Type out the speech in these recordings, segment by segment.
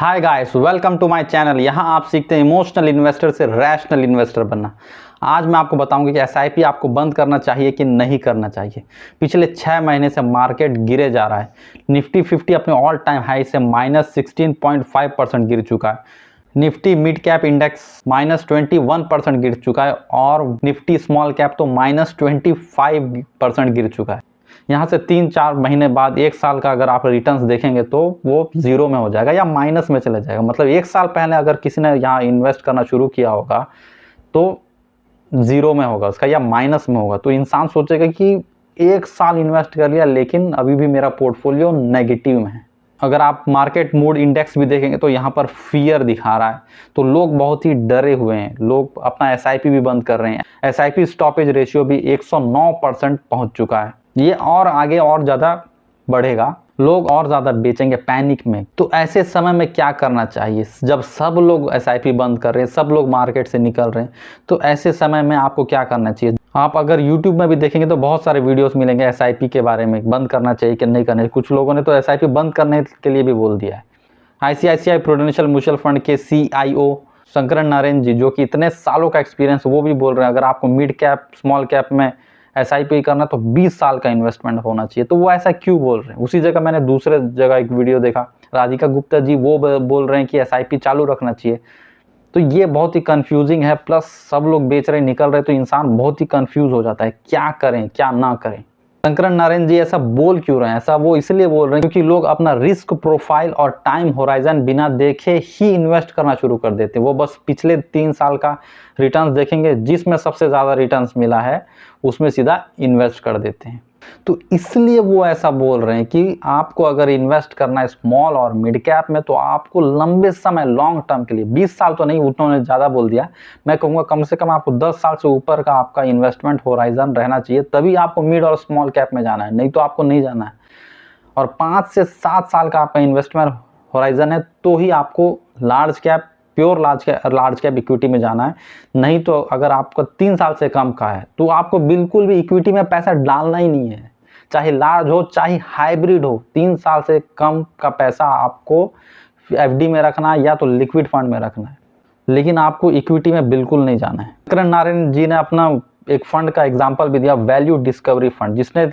Hi guys, welcome to my channel. यहाँ आप सीखते हैं इमोशनल इन्वेस्टर से रैशनल इन्वेस्टर बनना। आज मैं आपको बताऊंगा कि एसआईपी आपको बंद करना चाहिए कि नहीं करना चाहिए। पिछले 6 महीने से मार्केट गिरे जा रहा है। निफ्टी 50 अपने ऑल टाइम हाई से -16.5% गिर चुका है। निफ्टी मिड कैप इंडेक्स -21% गिर चुका है और निफ्टी स्मॉल कैप तो -25% गिर चुका है। यहाँ से 3-4 महीने बाद 1 साल का अगर आप रिटर्न्स देखेंगे तो वो जीरो में हो जाएगा या माइनस में चला जाएगा। मतलब 1 साल पहले अगर किसी ने यहाँ इन्वेस्ट करना शुरू किया होगा तो जीरो में होगा उसका या माइनस में होगा। तो इंसान सोचेगा कि 1 साल इन्वेस्ट कर लिया लेकिन अभी भी मेरा पोर्टफोलियो नेगेटिव में है। अगर आप मार्केट मूड इंडेक्स भी देखेंगे तो यहाँ पर फियर दिखा रहा है। तो लोग बहुत ही डरे हुए हैं, लोग अपना एसआईपी भी बंद कर रहे हैं। एसआईपी स्टॉपेज रेशियो भी 109% पहुंच चुका है। ये और आगे और ज़्यादा बढ़ेगा, लोग और ज़्यादा बेचेंगे पैनिक में। तो ऐसे समय में क्या करना चाहिए? जब सब लोग एसआईपी बंद कर रहे हैं, सब लोग मार्केट से निकल रहे हैं, तो ऐसे समय में आपको क्या करना चाहिए? आप अगर YouTube में भी देखेंगे तो बहुत सारे वीडियोस मिलेंगे एसआईपी के बारे में, बंद करना चाहिए कि नहीं करना चाहिए। कुछ लोगों ने तो एसआईपी बंद करने के लिए भी बोल दिया है। आईसीआईसीआई प्रूडेंशियल म्यूचुअल फंड के CIO शंकरन नारायण जी, जो कि इतने सालों का एक्सपीरियंस, वो भी बोल रहे हैं अगर आपको मिड कैप स्मॉल कैप में एसआईपी करना तो 20 साल का इन्वेस्टमेंट होना चाहिए। तो वो ऐसा क्यों बोल रहे हैं? उसी जगह मैंने दूसरे जगह एक वीडियो देखा, राधिका गुप्ता जी वो बोल रहे हैं कि एसआईपी चालू रखना चाहिए। तो ये बहुत ही कंफ्यूजिंग है, प्लस सब लोग बेच रहे निकल रहे, तो इंसान बहुत ही कंफ्यूज हो जाता है क्या करें क्या ना करें। शंकरन नारायण जी ऐसा बोल क्यों रहे हैं? ऐसा वो इसलिए बोल रहे हैं क्योंकि लोग अपना रिस्क प्रोफाइल और टाइम होराइजन बिना देखे ही इन्वेस्ट करना शुरू कर देते हैं। वो बस पिछले 3 साल का रिटर्न्स देखेंगे, जिसमें सबसे ज़्यादा रिटर्न्स मिला है उसमें सीधा इन्वेस्ट कर देते हैं। तो इसलिए वो ऐसा बोल रहे हैं कि आपको अगर इन्वेस्ट करना है स्मॉल और मिड कैप में तो आपको लंबे समय लॉन्ग टर्म के लिए, 20 साल तो नहीं, उन्होंने ज़्यादा बोल दिया, मैं कहूँगा कम से कम आपको 10 साल से ऊपर का आपका इन्वेस्टमेंट होराइजन रहना चाहिए, तभी आपको मिड और स्मॉल कैप में जाना है, नहीं तो आपको नहीं जाना है। और 5 से 7 साल का आपका इन्वेस्टमेंट होराइजन है तो ही आपको large cap, pure large cap equity में जाना है। नहीं तो अगर आपको 3 साल से कम का है तो आपको बिल्कुल भी इक्विटी में पैसा डालना ही नहीं है, चाहे लार्ज हो चाहे हाइब्रिड हो। 3 साल से कम का पैसा आपको एफडी में रखना है या तो लिक्विड फंड में रखना है, लेकिन आपको इक्विटी में बिल्कुल नहीं जाना है। शंकरन नारायण जी ने अपना एक फंड का एग्जाम्पल भी दिया, वैल्यू डिस्कवरी फंड, जिसने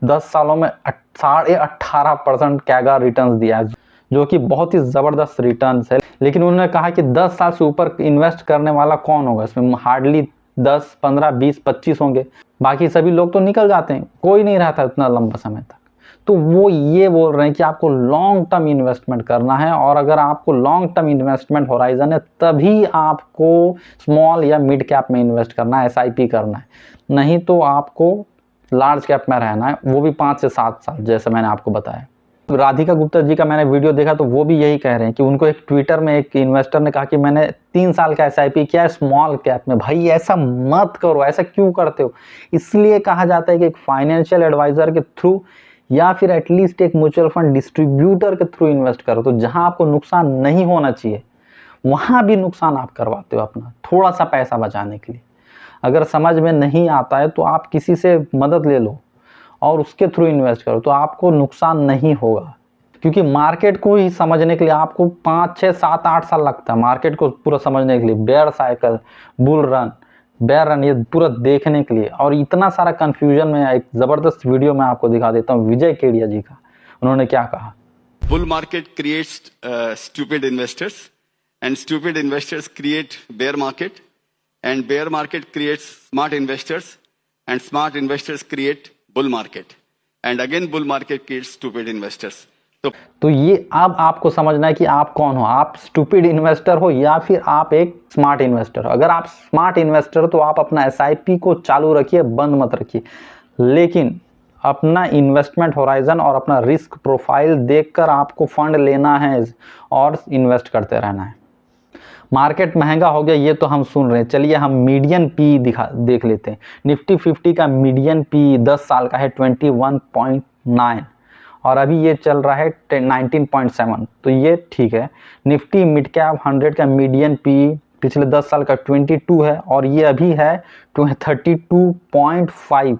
10 सालों में 18.5% कैगा रिटर्न्स दिया है, जो कि बहुत ही ज़बरदस्त रिटर्न्स है। लेकिन उन्होंने कहा कि 10 साल से ऊपर इन्वेस्ट करने वाला कौन होगा? इसमें हार्डली 10, 15, 20, 25 होंगे, बाकी सभी लोग तो निकल जाते हैं, कोई नहीं रहता इतना लंबा समय तक। तो वो ये बोल रहे हैं कि आपको लॉन्ग टर्म इन्वेस्टमेंट करना है, और अगर आपको लॉन्ग टर्म इन्वेस्टमेंट होराइजन है तभी आपको स्मॉल या मिड कैप में इन्वेस्ट करना है, एसआईपी करना है। नहीं तो आपको लार्ज कैप में रहना है, वो भी 5 से 7 साल, जैसे मैंने आपको बताया। राधिका गुप्ता जी का मैंने वीडियो देखा तो वो भी यही कह रहे हैं कि उनको एक ट्विटर में एक इन्वेस्टर ने कहा कि मैंने 3 साल का एसआईपी किया है स्मॉल कैप में। भाई ऐसा मत करो, ऐसा क्यों करते हो? इसलिए कहा जाता है कि एक फाइनेंशियल एडवाइजर के थ्रू या फिर एटलीस्ट एक म्यूचुअल फंड डिस्ट्रीब्यूटर के थ्रू इन्वेस्ट करो। तो जहां आपको नुकसान नहीं होना चाहिए वहां भी नुकसान आप करवाते हो अपना, थोड़ा सा पैसा बचाने के लिए। अगर समझ में नहीं आता है तो आप किसी से मदद ले लो और उसके थ्रू इन्वेस्ट करो, तो आपको नुकसान नहीं होगा। क्योंकि मार्केट को ही समझने के लिए आपको 5, 6, 7, 8 साल लगता है मार्केट को पूरा समझने के लिए, bear cycle, bull run, bear run, ये पूरा देखने के लिए। और इतना सारा कंफ्यूजन में एक ज़बरदस्त वीडियो मैं आपको दिखा देता हूँ विजय केडिया जी का। उन्होंने क्या कहा? Bull market creates stupid investors, and stupid investors create bear market, and bear market creates smart investors, and smart investors create bull market, and again bull market creates stupid investors. तो ये अब आपको समझना है कि आप कौन हो, आप स्टूपिड इन्वेस्टर हो या फिर आप एक स्मार्ट इन्वेस्टर हो। अगर आप स्मार्ट इन्वेस्टर हो तो आप अपना एसआईपी को चालू रखिए, बंद मत रखिए, लेकिन अपना इन्वेस्टमेंट होराइजन और अपना रिस्क प्रोफाइल देखकर आपको फंड लेना है और इन्वेस्ट करते रहना है। मार्केट महंगा हो गया ये तो हम सुन रहे हैं, चलिए हम मीडियन पी देख लेते हैं। निफ्टी 50 का मीडियन पी 10 साल का है 21.9 और अभी ये चल रहा है 19.7, तो ये ठीक है। निफ्टी मिड कैप 100 का मीडियन पी पिछले 10 साल का 22 है और ये अभी है 32.5।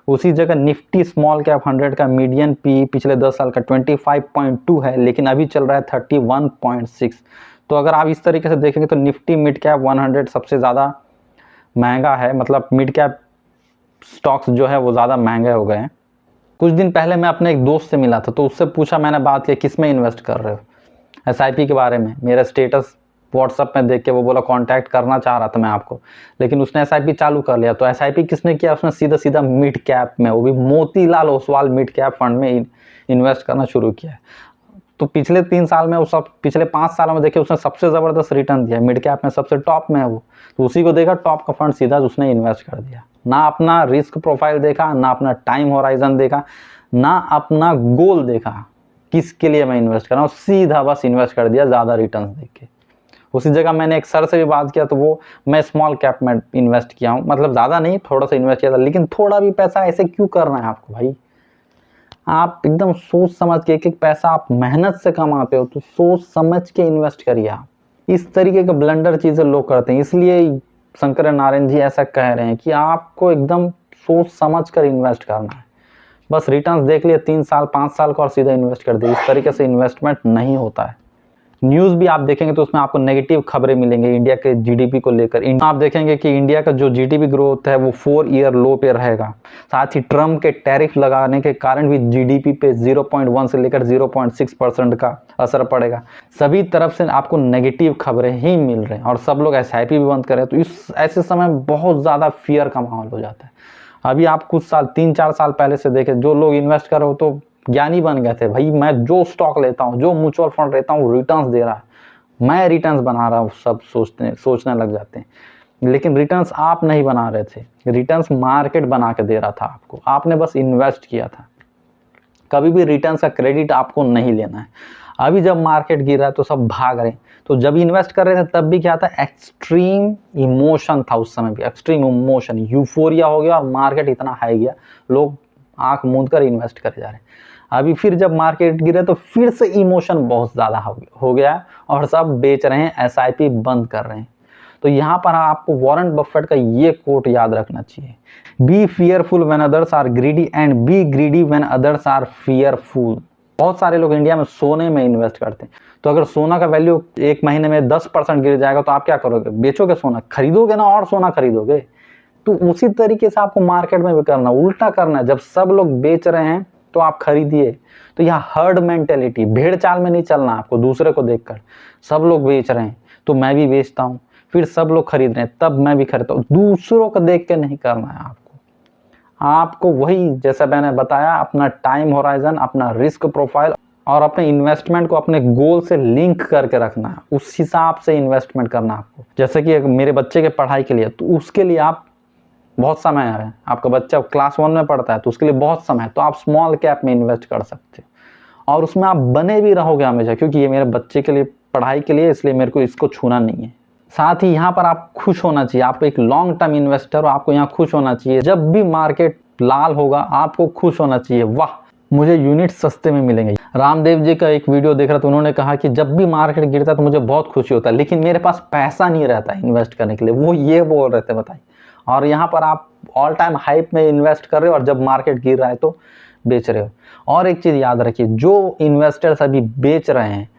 उसी जगह निफ्टी स्मॉल कैप 100 का मीडियन पी पिछले 10 साल का 25.2 है, लेकिन अभी चल रहा है 31.6। तो अगर आप इस तरीके से देखेंगे तो निफ्टी मिड कैप 100 सबसे ज़्यादा महंगा है, मतलब मिड कैप स्टॉक्स जो है वो ज़्यादा महंगे हो गए हैं। कुछ दिन पहले मैं अपने एक दोस्त से मिला था, तो उससे पूछा, मैंने बात की किस में इन्वेस्ट कर रहे हो, एसआईपी के बारे में। मेरा स्टेटस व्हाट्सअप में देख के वो बोला कांटेक्ट करना चाह रहा था मैं आपको, लेकिन उसने एसआईपी चालू कर लिया। तो एसआईपी किसने किया, उसने सीधा सीधा मिड कैप में, वो भी Motilal Oswal mid cap fund में इन्वेस्ट करना शुरू किया। तो पिछले 3 साल में, वो सब पिछले 5 सालों में देखिए उसने सबसे ज़बरदस्त रिटर्न दिया, मिड कैप में सबसे टॉप में है वो। तो उसी को देखा टॉप का फंड, सीधा उसने इन्वेस्ट कर दिया। ना अपना रिस्क प्रोफाइल देखा, ना अपना टाइम होराइजन देखा, ना अपना गोल देखा किसके लिए मैं इन्वेस्ट कर रहा हूँ, सीधा बस इन्वेस्ट कर दिया ज़्यादा रिटर्न देख के। उसी जगह मैंने एक सर से भी बात किया, तो वो मैं स्मॉल कैप में इन्वेस्ट किया हूँ, मतलब ज़्यादा नहीं, थोड़ा सा इन्वेस्ट किया था। लेकिन थोड़ा भी पैसा ऐसे क्यों करना है आपको भाई? आप एकदम सोच समझ के, एक एक पैसा आप मेहनत से कमाते हो तो सोच समझ के इन्वेस्ट करिए आप। इस तरीके के ब्लंडर चीज़ें लोग करते हैं, इसलिए शंकर नारायण जी ऐसा कह रहे हैं कि आपको एकदम सोच समझ कर इन्वेस्ट करना है। बस रिटर्न्स देख लिए 3 साल 5 साल का और सीधा इन्वेस्ट कर दिए, इस तरीके से इन्वेस्टमेंट नहीं होता है। न्यूज़ भी आप देखेंगे तो उसमें आपको नेगेटिव खबरें मिलेंगी इंडिया के जीडीपी को लेकर। आप देखेंगे कि इंडिया का जो जीडीपी ग्रोथ है वो 4 ईयर लो पे रहेगा। साथ ही ट्रम्प के टैरिफ लगाने के कारण भी जीडीपी पे 0.1 से लेकर 0.6% का असर पड़ेगा। सभी तरफ से आपको नेगेटिव खबरें ही मिल रहे हैं और सब लोग एसआईपी भी बंद करें, तो इस ऐसे समय बहुत ज़्यादा फियर का माहौल हो जाता है। अभी आप कुछ साल 3-4 साल पहले से देखें, जो लोग इन्वेस्ट कर रहे हो तो ज्ञानी बन गए थे भाई, मैं जो स्टॉक लेता हूँ, जो म्यूचुअल फंड लेता हूँ, रिटर्न्स दे रहा है, मैं रिटर्न्स बना रहा हूँ, सब सोचने लग जाते हैं। लेकिन रिटर्न्स आप नहीं बना रहे थे, रिटर्न्स मार्केट बना के दे रहा था आपको, आपने बस इन्वेस्ट किया था। कभी भी रिटर्न्स का क्रेडिट आपको नहीं लेना है। अभी जब मार्केट गिर रहा है तो सब भाग रहे हैं, तो जब इन्वेस्ट कर रहे थे तब भी क्या था, एक्सट्रीम इमोशन था उस समय भी, एक्सट्रीम इमोशन, यूफोरिया हो गया और मार्केट इतना हाई गया, लोग आंख मूंद कर इन्वेस्ट करे जा रहे हैं। अभी फिर जब मार्केट गिरे तो फिर से इमोशन बहुत ज़्यादा हो गया और सब बेच रहे हैं, एसआईपी बंद कर रहे हैं। तो यहाँ पर आपको वॉरेन बफेट का ये कोट याद रखना चाहिए, be fearful when others are greedy and be greedy when others are fearful. बहुत सारे लोग इंडिया में सोने में इन्वेस्ट करते हैं, तो अगर सोना का वैल्यू 1 महीने में 10% गिर जाएगा तो आप क्या करोगे, बेचोगे सोना, खरीदोगे ना और सोना खरीदोगे। तो उसी तरीके से आपको मार्केट में भी करना, उल्टा करना है। जब सब लोग बेच रहे हैं तो आप खरीदिए। तो यहाँ हर्ड मेंटेलिटी, भेड़ चाल में नहीं चलना आपको, दूसरे को देखकर सब लोग बेच रहे हैं तो मैं भी बेचता हूँ, फिर सब लोग खरीद रहे हैं तब मैं भी खरीदता हूँ, दूसरों को देख के नहीं करना है आपको वही जैसा मैंने बताया, अपना टाइम होराइजन, अपना रिस्क प्रोफाइल और अपने इन्वेस्टमेंट को अपने गोल से लिंक करके रखना है, उस हिसाब से इन्वेस्टमेंट करना आपको। जैसे कि मेरे बच्चे के पढ़ाई के लिए, तो उसके लिए आप बहुत समय है, आपका बच्चा क्लास 1 में पढ़ता है तो उसके लिए बहुत समय है, तो आप स्मॉल कैप में इन्वेस्ट कर सकते हो और उसमें आप बने भी रहोगे हमेशा, क्योंकि ये मेरे बच्चे के लिए पढ़ाई के लिए, इसलिए मेरे को इसको छूना नहीं है। साथ ही यहाँ पर आप खुश होना चाहिए, आप एक लॉन्ग टर्म इन्वेस्टर हो, आपको यहाँ खुश होना चाहिए। जब भी मार्केट लाल होगा आपको खुश होना चाहिए, वाह मुझे यूनिट सस्ते में मिलेंगे। रामदेव जी का एक वीडियो देख रहा था, उन्होंने कहा कि जब भी मार्केट गिरता है तो मुझे बहुत खुशी होता है, लेकिन मेरे पास पैसा नहीं रहता इन्वेस्ट करने के लिए, वो ये बोल रहे थे, बताइए। और यहाँ पर आप ऑल टाइम हाइप में इन्वेस्ट कर रहे हो और जब मार्केट गिर रहा है तो बेच रहे हो। और एक चीज़ याद रखिए, जो इन्वेस्टर्स अभी बेच रहे हैं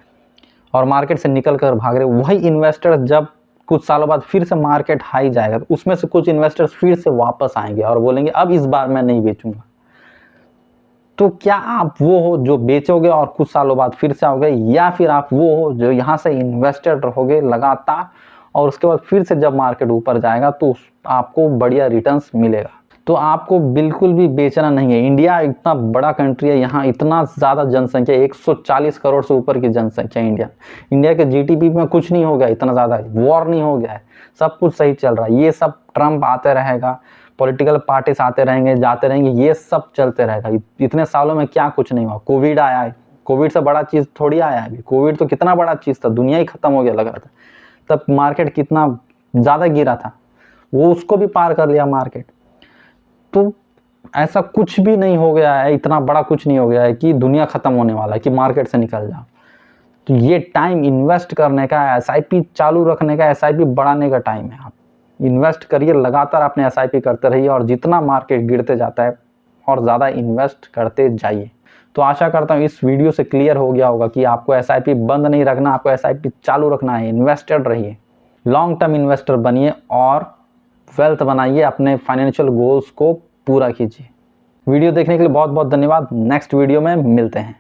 और मार्केट से निकल कर भाग रहे हैं, वही इन्वेस्टर्स जब कुछ सालों बाद फिर से मार्केट हाई जाएगा तो उसमें से कुछ इन्वेस्टर्स फिर से वापस आएंगे और बोलेंगे अब इस बार मैं नहीं बेचूंगा। तो क्या आप वो हो जो बेचोगे और कुछ सालों बाद फिर से आओगे, या फिर आप वो हो जो यहाँ से इन्वेस्टर रहोगे लगातार और उसके बाद फिर से जब मार्केट ऊपर जाएगा तो आपको बढ़िया रिटर्न्स मिलेगा। तो आपको बिल्कुल भी बेचना नहीं है। इंडिया इतना बड़ा कंट्री है, यहाँ इतना ज़्यादा जनसंख्या, 140 करोड़ से ऊपर की जनसंख्या इंडिया के जीडीपी में कुछ नहीं हो गया, इतना ज़्यादा वॉर नहीं हो गया है, सब कुछ सही चल रहा है। ये सब ट्रम्प आते रहेगा, पॉलिटिकल पार्टीज आते रहेंगे जाते रहेंगे, ये सब चलते रहेगा। इतने सालों में क्या कुछ नहीं हुआ, कोविड आया है, कोविड से बड़ा चीज़ थोड़ी आया है अभी, कोविड तो कितना बड़ा चीज़ था, दुनिया ही खत्म हो गया लग रहा था, तब मार्केट कितना ज़्यादा गिरा था, वो उसको भी पार कर लिया मार्केट। तो ऐसा कुछ भी नहीं हो गया है, इतना बड़ा कुछ नहीं हो गया है कि दुनिया खत्म होने वाला है कि मार्केट से निकल जाओ। तो ये टाइम इन्वेस्ट करने का, एसआईपी चालू रखने का, एसआईपी बढ़ाने का टाइम है। आप इन्वेस्ट करिए, लगातार अपने एसआईपी करते रहिए और जितना मार्केट गिरते जाता है और ज़्यादा इन्वेस्ट करते जाइए। तो आशा करता हूँ इस वीडियो से क्लियर हो गया होगा कि आपको एसआईपी बंद नहीं रखना, आपको एसआईपी चालू रखना है। इन्वेस्टेड रहिए, लॉन्ग टर्म इन्वेस्टर बनिए और वेल्थ बनाइए, अपने फाइनेंशियल गोल्स को पूरा कीजिए। वीडियो देखने के लिए बहुत बहुत धन्यवाद। नेक्स्ट वीडियो में मिलते हैं।